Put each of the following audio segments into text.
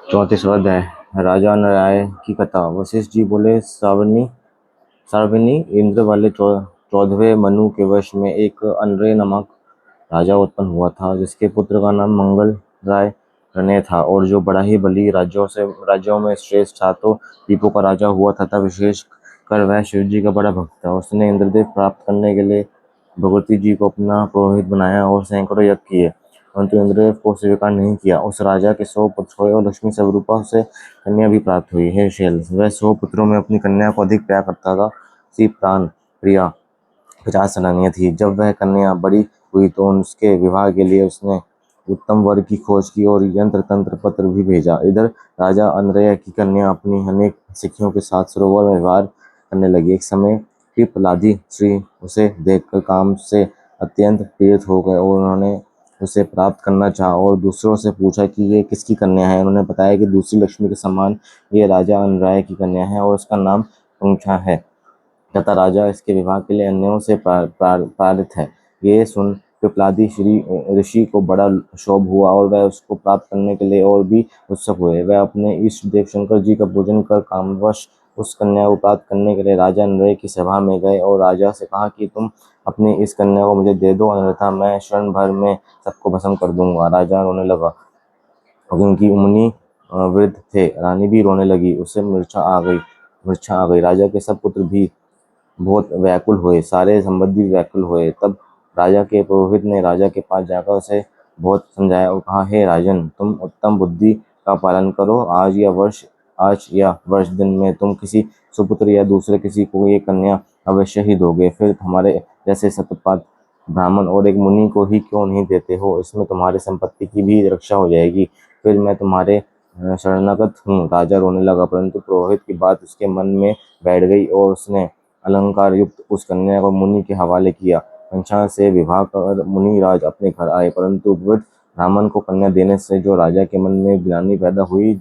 34वां अध्याय। राजा नराय की कथा। वशिष्ठ जी बोले, सावर्णी इंद्र वाले 14वें मनु के वर्ष में एक अनरेय नामक राजा उत्पन्न हुआ था, जिसके पुत्र का नाम मंगल राय रणे था, और जो बड़ा ही बली राज्यों में श्रेष्ठ था। तो दीपों का राजा हुआ तथा विशेष कर वह शिव जी का बड़ा भक्त था। उसने इंद्रदेव प्राप्त करने के लिए भगवती जी को अपना पुरोहित बनाया और सैकड़ों यज्ञ किए, परंतु इंद्रदेव को स्वीकार नहीं किया। उस राजा के 100 पुत्र हुए और लक्ष्मी स्वरूपा से कन्या भी प्राप्त हुई। हे शैल, वह 100 पुत्रों में अपनी कन्या को अधिक प्यार करता था। सी प्राण प्रिया 50 सेनानियां थी। जब वह कन्या बड़ी हुई तो उसके विवाह के लिए उसने उत्तम वर की खोज की और यंत्र तंत्र पत्र भी भेजा। इधर राजा अनरेय की कन्या अपनी अनेक सखियों के साथ सरोवर में विहार करने लगी। एक समय पिपलादी श्री उसे देखकर काम से अत्यंत प्रेरित हो गए और उन्होंने उसे प्राप्त करना चाहा और दूसरों से पूछा कि ये किसकी कन्या है। उन्होंने बताया कि दूसरी लक्ष्मी के समान ये राजा अनराय की कन्या है और उसका नाम पुंछा है तथा राजा इसके विवाह के लिए अन्यों से पारित है। ये सुन पिपलादी श्री ऋषि को बड़ा क्षोभ हुआ और वह उसको प्राप्त करने के लिए और भी उत्सुक हुए। वह अपने इष्ट देव शंकर जी का पूजन कर कामवश उस कन्या को प्राप्त करने के लिए राजा नरेश की सभा में गए और राजा से कहा कि तुम अपनी इस कन्या को मुझे दे दो, अन्यथा मैं क्षण भर में सबको भस्म कर दूंगा। राजा रोने लगा क्योंकि मुनि वृद्ध थे। रानी भी रोने लगी, उसे मूर्छा आ गई। राजा के सब पुत्र भी बहुत व्याकुल हुए, सारे संबंधी व्याकुल हुए। तब राजा के पुरोहित ने राजा के पास जाकर उसे बहुत समझाया और कहा, हे राजन, तुम उत्तम बुद्धि का पालन करो। आज या वर्ष दिन में तुम किसी सुपुत्र या दूसरे किसी को ये कन्या अवश्य ही दोगे। फिर हमारे जैसे शतपात ब्राह्मण और एक मुनि को ही क्यों नहीं देते हो? इसमें तुम्हारी संपत्ति की भी रक्षा हो जाएगी। फिर मैं तुम्हारे शरणागत हूँ। राजा रोने लगा, परंतु पुरोहित की बात उसके मन में बैठ गई और उसने अलंकार युक्त उस कन्या को मुनि के हवाले किया। पंचाल से विवाह कर मुनिराज अपने घर आए, परंतु वृद्ध ब्राह्मण को कन्या देने से जो राजा के मन में ग्लानि पैदा हुई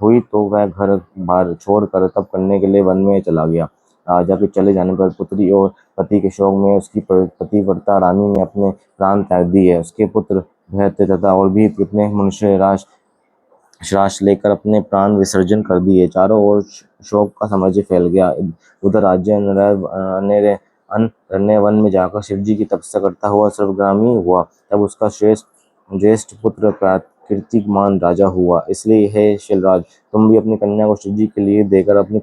तो वह घर बार छोड़कर तप करने के लिए वन में चला गया। राजा के चले जाने पर पुत्री और पति के शोक में उसकी पतिव्रता रानी ने अपने प्राण त्याग दिए। उसके पुत्र भय तथा और भी कितने मनुष्य श्वास लेकर अपने प्राण विसर्जन कर दिए। चारों ओर शोक का साम्राज्य फैल गया। उधर राज्य अरण्य वन में जाकर शिवजी की तपस्या करता हुआ सर्वग्रामी हुआ। तब उसका ज्येष्ठ पुत्र कीर्तिमान राजा हुआ। इसलिए हे शैलराज, तुम भी अपनी कन्या को शिवजी के लिए देकर अपनी